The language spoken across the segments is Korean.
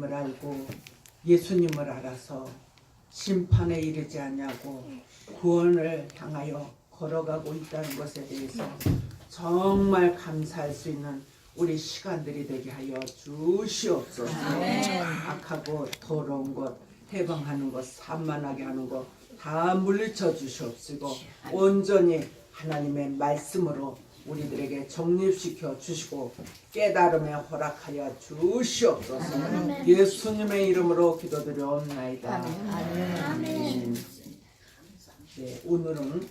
을 알고 예수님을 알아서 심판에 이르지 않냐고 구원을 향하여 걸어가고 있다는 것에 대해서 정말 감사할 수 있는 우리 시간들이 되게 하여 주시옵소서. 악하고 더러운 것, 해방하는 것, 산만하게 하는 것 다 물리쳐 주시옵시고 온전히 하나님의 말씀으로 우리들에게 정립시켜 주시고 깨달음에 허락하여 주시옵소서. 예수님의 이름으로 기도드려옵나이다. 아멘. 네, 오늘은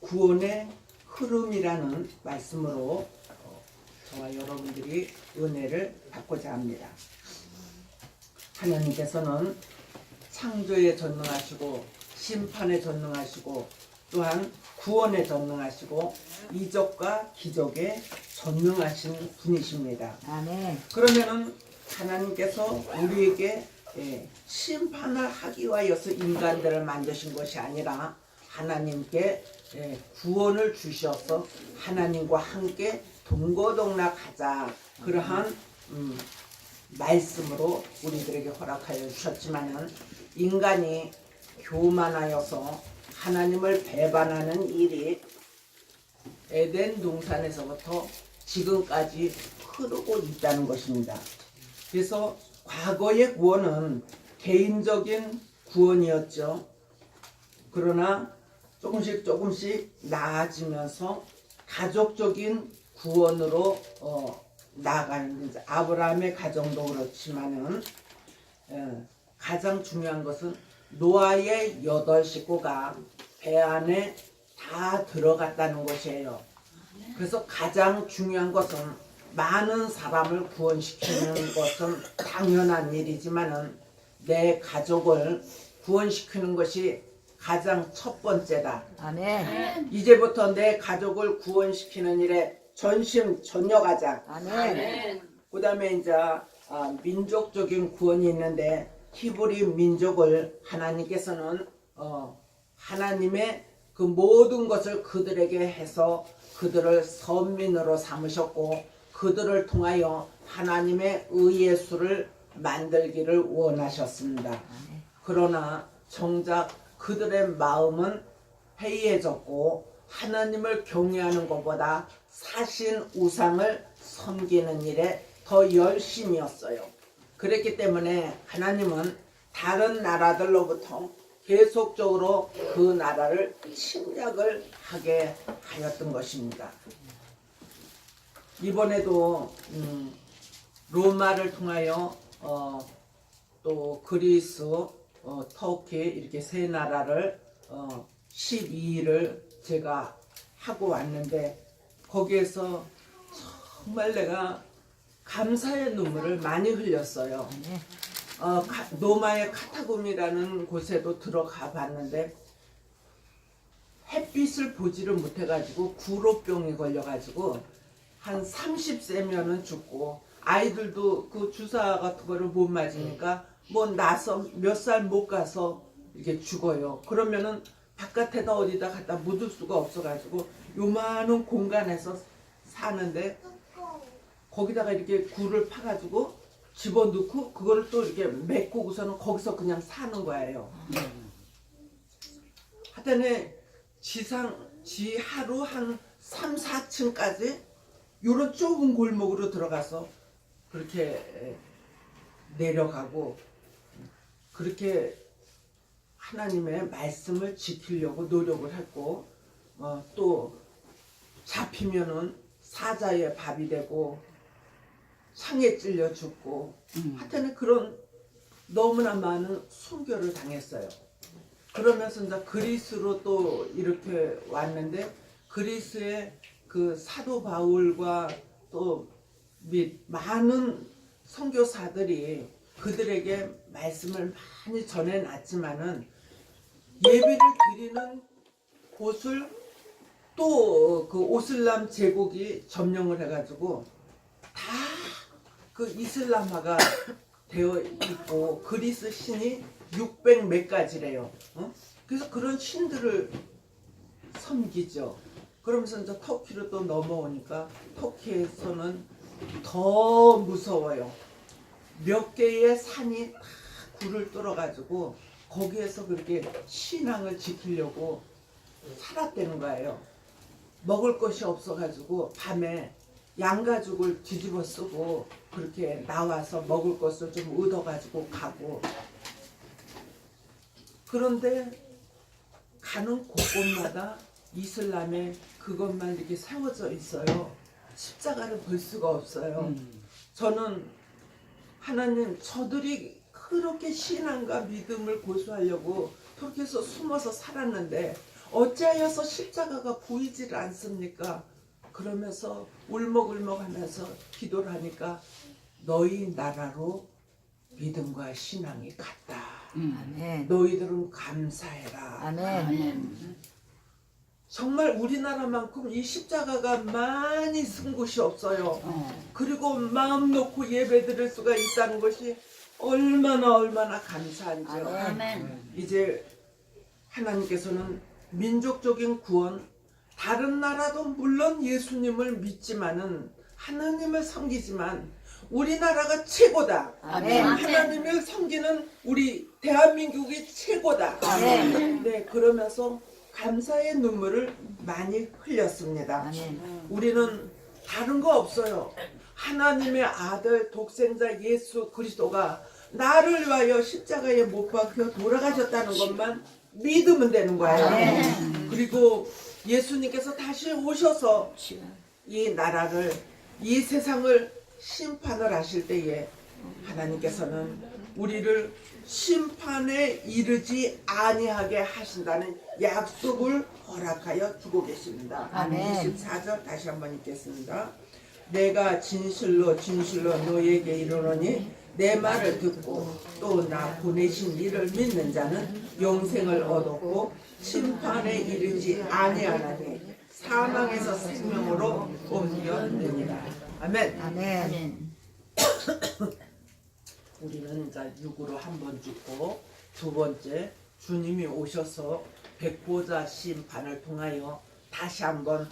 구원의 흐름이라는 말씀으로 저와 여러분들이 은혜를 받고자 합니다. 하나님께서는 창조에 전능하시고 심판에 전능하시고 또한 구원에 전능하시고 이적과 기적에 전능하신 분이십니다. 아멘. 그러면은 하나님께서 우리에게 심판을 하기 위하여서 인간들을 만드신 것이 아니라 하나님께 구원을 주셔서 하나님과 함께 동거동락하자 그러한 말씀으로 우리들에게 허락하여 주셨지만은 인간이 교만하여서 하나님을 배반하는 일이 에덴 동산에서부터 지금까지 흐르고 있다는 것입니다. 그래서 과거의 구원은 개인적인 구원이었죠. 그러나 조금씩 나아지면서 가족적인 구원으로 나아가는 아브라함의 가정도 그렇지만은 가장 중요한 것은 노아의 8 식구가 배 안에 다 들어갔다는 것이에요. 그래서 가장 중요한 것은 많은 사람을 구원시키는 것은 당연한 일이지만은 내 가족을 구원시키는 것이 가장 첫 번째다. 아멘. 이제부터 내 가족을 구원시키는 일에 전심전력하자. 아멘. 그 다음에 이제 민족적인 구원이 있는데 히브리 민족을 하나님께서는 하나님의 그 모든 것을 그들에게 해서 그들을 선민으로 삼으셨고 그들을 통하여 하나님의 의예수를 만들기를 원하셨습니다. 그러나 정작 그들의 마음은 해이해졌고 하나님을 경외하는 것보다 사신 우상을 섬기는 일에 더 열심이었어요. 그랬기 때문에 하나님은 다른 나라들로부터 계속적으로 그 나라를 침략을 하게 하였던 것입니다. 이번에도 로마를 통하여 또 그리스, 터키 이렇게 세 나라를 12일을 제가 하고 왔는데 거기에서 정말 내가 감사의 눈물을 많이 흘렸어요. 로마의 카타콤이라는 곳에도 들어가 봤는데 햇빛을 보지를 못해가지고 구로병에 걸려가지고 한 30세면은 죽고 아이들도 그 주사 같은 거를 못 맞으니까 뭐 나서 몇 살 못 가서 이렇게 죽어요. 그러면은 바깥에다 어디다 갖다 묻을 수가 없어가지고 요만한 공간에서 사는데 거기다가 이렇게 굴을 파가지고 집어넣고 그거를 또 이렇게 메꾸고서는 거기서 그냥 사는 거예요. 하여튼 지하로 한 3, 4층까지 요런 좁은 골목으로 들어가서 그렇게 내려가고 그렇게 하나님의 말씀을 지키려고 노력을 했고 또 잡히면은 사자의 밥이 되고 창에 찔려 죽고 하여튼 그런 너무나 많은 순교를 당했어요. 그러면서 이제 그리스로 또 이렇게 왔는데 그리스의 그 사도 바울과 또 및 많은 선교사들이 그들에게 말씀을 많이 전해놨지만은 예배를 드리는 곳을 또 그 오슬람 제국이 점령을 해가지고 다 그 이슬람화가 되어 있고 그리스 신이 600 몇 가지래요. 그래서 그런 신들을 섬기죠. 그러면서 이제 터키로 또 넘어오니까 터키에서는 더 무서워요. 몇 개의 산이 다 굴을 뚫어가지고 거기에서 그렇게 신앙을 지키려고 살았다는 거예요. 먹을 것이 없어가지고 밤에 양가죽을 뒤집어 쓰고 그렇게 나와서 먹을 것을 좀 얻어가지고 가고, 그런데 가는 곳곳마다 이슬람에 그것만 이렇게 세워져 있어요. 십자가를 볼 수가 없어요. 저는 하나님, 저들이 그렇게 신앙과 믿음을 고수하려고 그렇게 해서 숨어서 살았는데 어찌하여서 십자가가 보이질 않습니까? 그러면서 울먹울먹 하면서 기도를 하니까 너희 나라로 믿음과 신앙이 갔다. 아멘. 너희들은 감사해라. 아멘. 정말 우리나라만큼 이 십자가가 많이 쓴 곳이 없어요. 그리고 마음 놓고 예배 드릴 수가 있다는 것이 얼마나 감사한지요. 아멘. 이제 하나님께서는 민족적인 구원, 다른 나라도 물론 예수님을 믿지만은 하나님을 섬기지만 우리나라가 최고다. 아멘. 하나님을 섬기는 우리 대한민국이 최고다. 아멘. 네, 그러면서 감사의 눈물을 많이 흘렸습니다. 아멘. 우리는 다른 거 없어요. 하나님의 아들 독생자 예수 그리스도가 나를 위하여 십자가에 못 박혀 돌아가셨다는 것만 믿으면 되는 거예요. 그리고 예수님께서 다시 오셔서 이 나라를, 이 세상을 심판을 하실 때에 하나님께서는 우리를 심판에 이르지 아니하게 하신다는 약속을 허락하여 주고 계십니다. 아멘. 24절 다시 한번 읽겠습니다. 내가 진실로 너에게 이르노니 내 말을 듣고 또 나 보내신 이를 믿는 자는 영생을 얻었고 심판에 이르지 아니하나니 사망에서 생명으로 옮겨내니라. 아멘. 아멘. 우리는 이제 육으로 한 번 죽고 두 번째 주님이 오셔서 백보자 심판을 통하여 다시 한번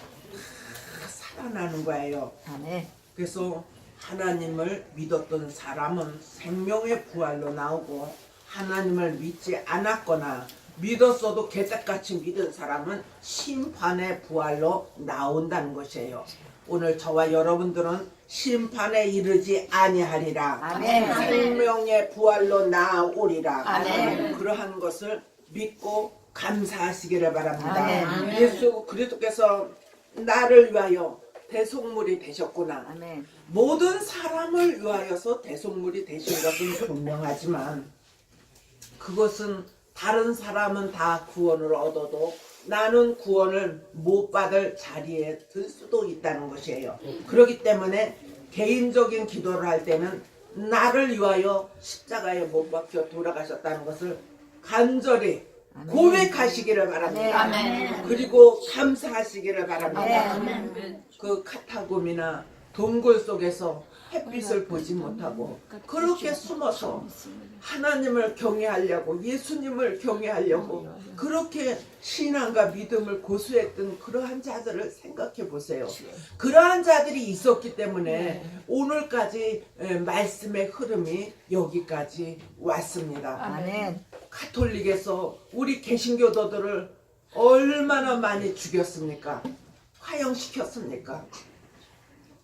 살아나는 거예요. 아멘. 그래서 하나님을 믿었던 사람은 생명의 부활로 나오고, 하나님을 믿지 않았거나 믿었어도 개떡같이 믿은 사람은 심판의 부활로 나온다는 것이에요. 오늘 저와 여러분들은 심판에 이르지 아니하리라. 아멘. 생명의 부활로 나오리라. 아멘. 그러한 것을 믿고 감사하시기를 바랍니다. 아멘. 예수 그리스도께서 나를 위하여 대속물이 되셨구나. 아멘. 모든 사람을 위하여서 대속물이 되신 것은 분명하지만 그것은 다른 사람은 다 구원을 얻어도 나는 구원을 못 받을 자리에 들 수도 있다는 것이에요. 그렇기 때문에 개인적인 기도를 할 때는 나를 위하여 십자가에 못 박혀 돌아가셨다는 것을 간절히 고백하시기를 바랍니다. 아멘. 그리고 감사하시기를 바랍니다. 아멘. 그 카타곰이나 동굴 속에서 햇빛을 보지 못하고 그렇게 숨어서 하나님을 경외하려고, 예수님을 경외하려고 그렇게 신앙과 믿음을 고수했던 그러한 자들을 생각해 보세요. 그러한 자들이 있었기 때문에 오늘까지 말씀의 흐름이 여기까지 왔습니다. 아멘. 가톨릭에서 우리 개신교도들을 얼마나 많이 죽였습니까? 화형시켰습니까?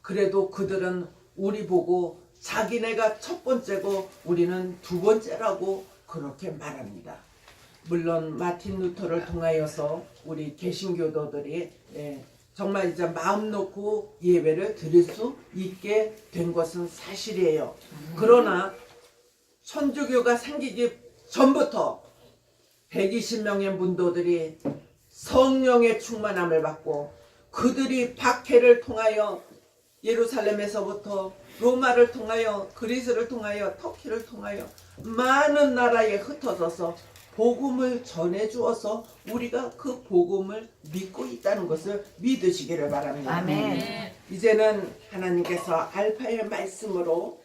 그래도 그들은 우리 보고 자기네가 첫 번째고 우리는 두 번째라고 그렇게 말합니다. 물론 마틴 루터를 통하여서 우리 개신교도들이 정말 이제 마음 놓고 예배를 드릴 수 있게 된 것은 사실이에요. 그러나 천주교가 생기기 전부터 120명의 문도들이 성령의 충만함을 받고 그들이 박해를 통하여 예루살렘에서부터 로마를 통하여 그리스를 통하여 터키를 통하여 많은 나라에 흩어져서 복음을 전해 주어서 우리가 그 복음을 믿고 있다는 것을 믿으시기를 바랍니다. 아멘. 이제는 하나님께서 알파의 말씀으로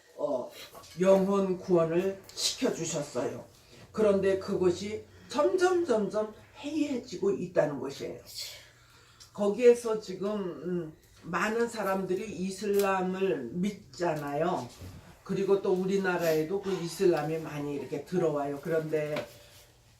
영혼 구원을 시켜주셨어요. 그런데 그것이 점점 해이해지고 있다는 것이에요. 거기에서 지금 많은 사람들이 이슬람을 믿잖아요. 그리고 또 우리나라에도 그 이슬람이 많이 이렇게 들어와요. 그런데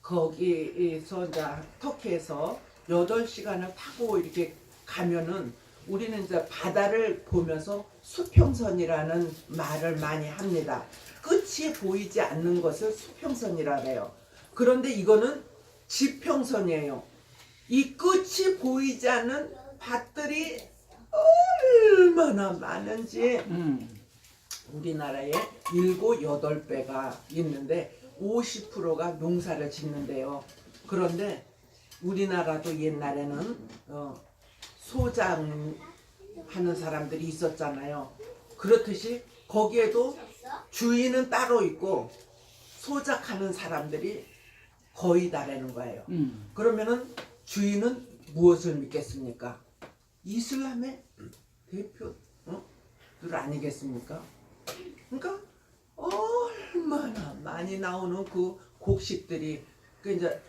거기에서 이제 터키에서 8시간을 타고 이렇게 가면은 우리는 이제 바다를 보면서 수평선이라는 말을 많이 합니다. 끝이 보이지 않는 것을 수평선이라 해요. 그런데 이거는 지평선이에요. 이 끝이 보이지 않는 밭들이 얼마나 많은지 우리나라에 7, 8배가 있는데 50%가 농사를 짓는데요. 그런데 우리나라도 옛날에는 소장하는 사람들이 있었잖아요. 그렇듯이 거기에도 주인은 따로 있고 소작하는 사람들이 거의 다라는 거예요. 그러면은 주인은 무엇을 믿겠습니까? 이슬람의 대표들 아니겠습니까? 그러니까 얼마나 많이 나오는 그 곡식들이 그 이제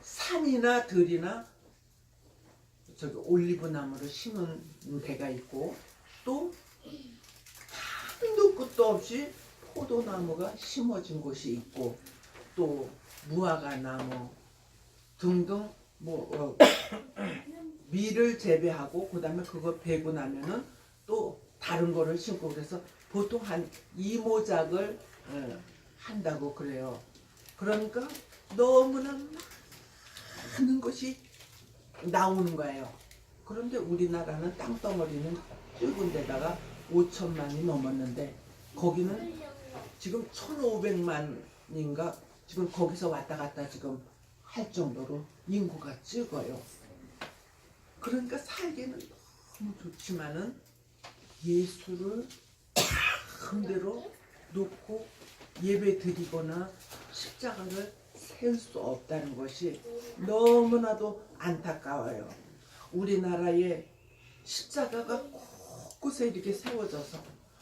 산이나 들이나 저기 올리브 나무를 심은 데가 있고 또 한도 끝도 없이 포도나무가 심어진 곳이 있고 또 무화과 나무 등등 밀을 재배하고 그다음에 그거 베고 나면은 또 다른 거를 심고 그래서 보통 한 2모작을 한다고 그래요. 그러니까 너무나 많은 것이 나오는 거예요. 그런데 우리나라는 땅덩어리는 좁은 데다가 5천만이 넘었는데 거기는 지금 1,500만인가 지금 거기서 왔다 갔다 지금 할 정도로 인구가 적어요. 그러니까 살기는 너무 좋지만은 예수를 마음대로 놓고 예배 드리거나 십자가를 세울 수 없다는 것이 너무나도 안타까워요. 우리나라에 십자가가 곳곳에 이렇게 세워져서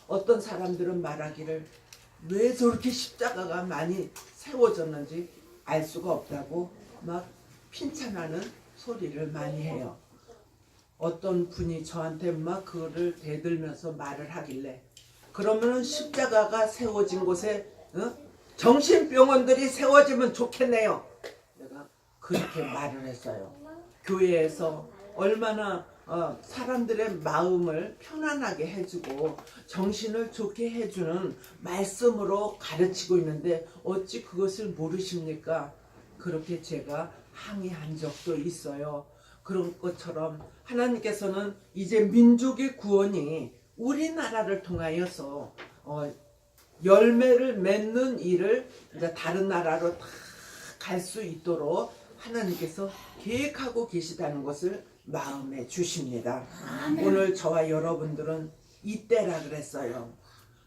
어떤 사람들은 말하기를 왜 저렇게 십자가가 많이 세워졌는지 알 수가 없다고 막 핀찬하는 소리를 많이 해요. 어떤 분이 저한테 막 그거를 대들면서 말을 하길래 그러면은 십자가가 세워진 곳에 정신병원들이 세워지면 좋겠네요. 내가 그렇게 말을 했어요. 교회에서 얼마나 사람들의 마음을 편안하게 해주고 정신을 좋게 해주는 말씀으로 가르치고 있는데 어찌 그것을 모르십니까? 그렇게 제가 항의한 적도 있어요. 그런 것처럼 하나님께서는 이제 민족의 구원이 우리나라를 통하여서 열매를 맺는 일을 이제 다른 나라로 다 갈 수 있도록 하나님께서 계획하고 계시다는 것을 마음에 주십니다. 오늘 저와 여러분들은 이때라 그랬어요.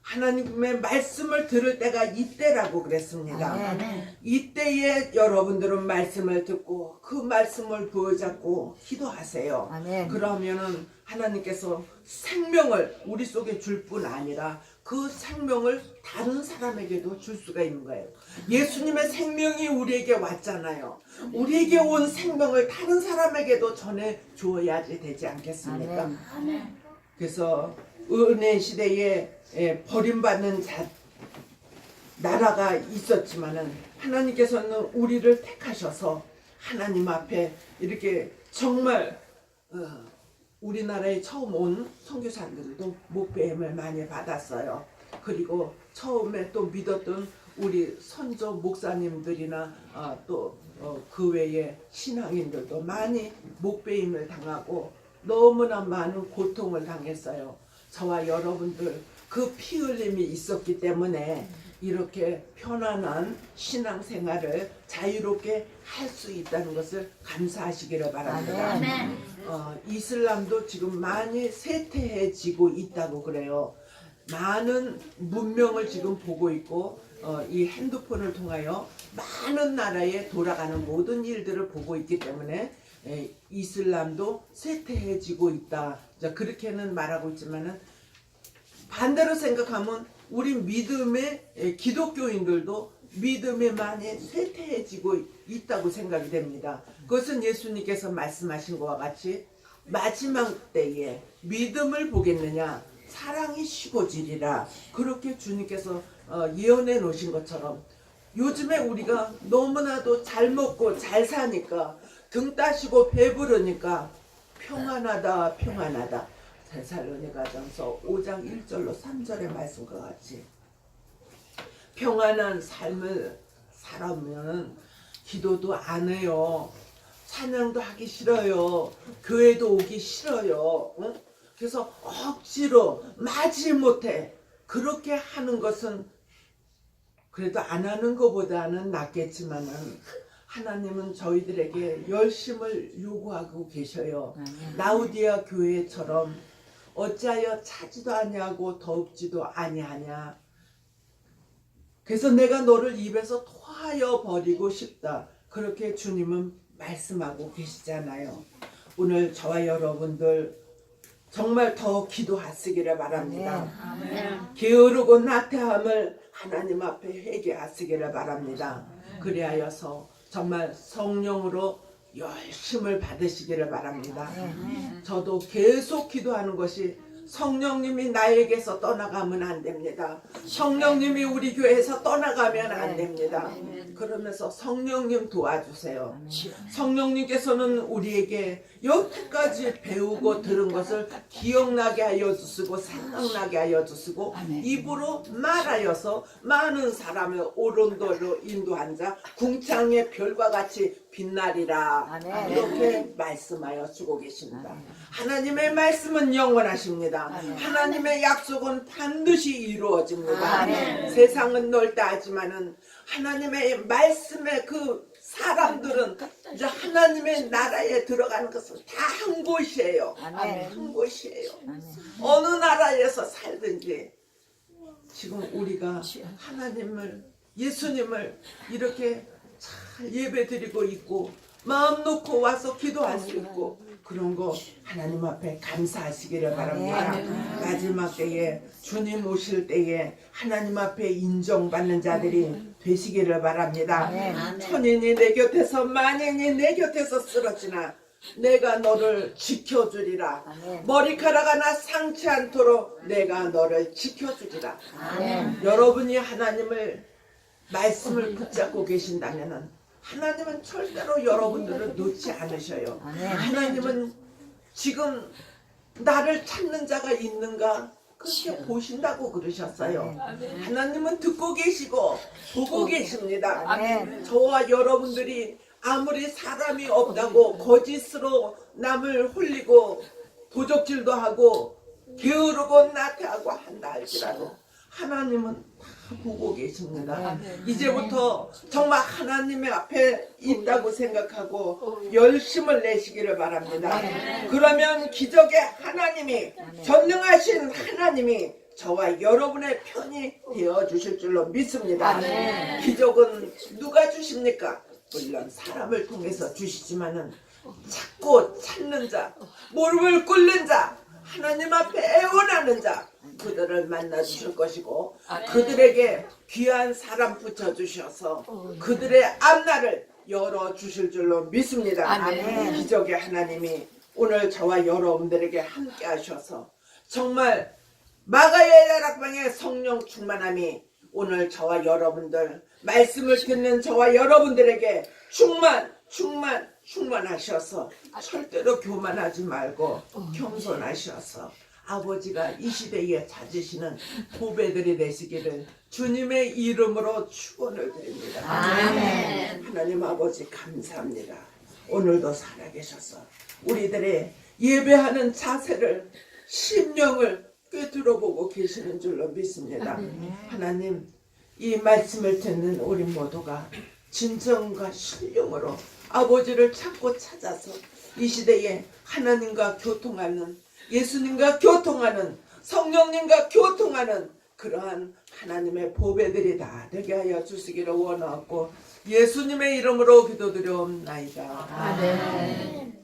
하나님의 말씀을 들을 때가 이때라고 그랬습니다. 이때에 여러분들은 말씀을 듣고 그 말씀을 부여잡고 기도하세요. 그러면은 하나님께서 생명을 우리 속에 줄 뿐 아니라 그 생명을 다른 사람에게도 줄 수가 있는 거예요. 예수님의 생명이 우리에게 왔잖아요. 우리에게 온 생명을 다른 사람에게도 전해 주어야지 되지 않겠습니까? 그래서 은혜 시대에 버림받는 나라가 있었지만은 하나님께서는 우리를 택하셔서 하나님 앞에 이렇게 정말 우리나라에 처음 온 선교사들도 목배임을 많이 받았어요. 그리고 처음에 또 믿었던 우리 선조 목사님들이나 또 그 외에 신앙인들도 많이 목배임을 당하고 너무나 많은 고통을 당했어요. 저와 여러분들 그 피 흘림이 있었기 때문에 이렇게 편안한 신앙생활을 자유롭게 할 수 있다는 것을 감사하시기를 바랍니다. 이슬람도 지금 많이 쇠퇴해지고 있다고 그래요. 많은 문명을 지금 보고 있고 이 핸드폰을 통하여 많은 나라에 돌아가는 모든 일들을 보고 있기 때문에 이슬람도 쇠퇴해지고 있다. 그렇게는 말하고 있지만은 반대로 생각하면 우리 믿음의 기독교인들도 믿음이 많이 쇠퇴해지고 있다고 생각이 됩니다. 그것은 예수님께서 말씀하신 것과 같이 마지막 때에 믿음을 보겠느냐 사랑이 쉬고지리라. 그렇게 주님께서 예언해 놓으신 것처럼 요즘에 우리가 너무나도 잘 먹고 잘 사니까 등 따시고 배부르니까 평안하다 평안하다. 데살로니가전서 5장 1절로 3절의 말씀과 같이 평안한 삶을 살아보면 기도도 안 해요. 찬양도 하기 싫어요. 교회도 오기 싫어요. 응? 그래서 억지로 마지못해 그렇게 하는 것은 그래도 안 하는 것보다는 낫겠지만은 하나님은 저희들에게 열심을 요구하고 계셔요. 라우디아 교회처럼 어찌하여 차지도 아니하고 더욱지도 아니하냐. 그래서 내가 너를 입에서 토하여 버리고 싶다. 그렇게 주님은 말씀하고 계시잖아요. 오늘 저와 여러분들 정말 더 기도하시기를 바랍니다. 게으르고 나태함을 하나님 앞에 회개하시기를 바랍니다. 그리하여서 정말 성령으로 열심을 받으시기를 바랍니다. 저도 계속 기도하는 것이 성령님이 나에게서 떠나가면 안 됩니다. 성령님이 우리 교회에서 떠나가면 안 됩니다. 그러면서 성령님 도와주세요. 성령님께서는 우리에게 여태까지 배우고 들은 것을 기억나게 하여 주시고 생각나게 하여 주시고 입으로 말하여서 많은 사람을 오른도로 인도한 자 궁창의 별과 같이 빛나리라. 이렇게 말씀하여 주고 계십니다. 하나님의 말씀은 영원하십니다. 하나님의 약속은 반드시 이루어집니다. 세상은 넓다 하지만은 하나님의 말씀의 그 사람들은 이제 하나님의 나라에 들어가는 것은 다 한 곳이에요. 한 곳이에요. 어느 나라에서 살든지 지금 우리가 하나님을 예수님을 이렇게 잘 예배드리고 있고 마음 놓고 와서 기도할 수 있고 그런 거 하나님 앞에 감사하시기를 바랍니다. 마지막 때에 주님 오실 때에 하나님 앞에 인정받는 자들이 되시기를 바랍니다. 천인이 내 곁에서 만인이 내 곁에서 쓰러지나 내가 너를 지켜주리라. 머리카락 하나 상치 않도록 내가 너를 지켜주리라. 여러분이 하나님을 말씀을 붙잡고 계신다면은 하나님은 절대로 여러분들을 놓지 않으셔요. 하나님은 지금 나를 찾는 자가 있는가 그렇게 보신다고 그러셨어요. 하나님은 듣고 계시고 보고 계십니다. 저와 여러분들이 아무리 사람이 없다고 거짓으로 남을 홀리고 도적질도 하고 게으르고 나태하고 한다 할지라도 하나님은 다 보고 계십니다. 이제부터 정말 하나님의 앞에 있다고 생각하고 열심을 내시기를 바랍니다. 그러면 기적의 하나님이 전능하신 하나님이 저와 여러분의 편이 되어주실 줄로 믿습니다. 기적은 누가 주십니까? 물론 사람을 통해서 주시지만은 찾고 찾는 자, 무릎을 꿇는 자, 하나님 앞에 애원하는 자 그들을 만나 주실 것이고 그들에게 귀한 사람 붙여주셔서 그들의 앞날을 열어주실 줄로 믿습니다. 기적의 하나님이 오늘 저와 여러분들에게 함께 하셔서 정말 마가의 다락방의 성령 충만함이 오늘 저와 여러분들 말씀을 듣는 저와 여러분들에게 충만하셔서 절대로 교만하지 말고 겸손하셔서 아버지가 이 시대에 찾으시는 후배들이 되시기를 주님의 이름으로 축원을 드립니다. 하나님 아버지 감사합니다. 오늘도 살아계셔서 우리들의 예배하는 자세를 심령을 꿰뚫어보고 계시는 줄로 믿습니다. 하나님 이 말씀을 듣는 우리 모두가 진정과 신령으로 아버지를 찾고 찾아서 이 시대에 하나님과 교통하는 예수님과 교통하는 성령님과 교통하는 그러한 하나님의 보배들이 다 되게 하여 주시기를 원하고 예수님의 이름으로 기도드려옵나이다. 아멘.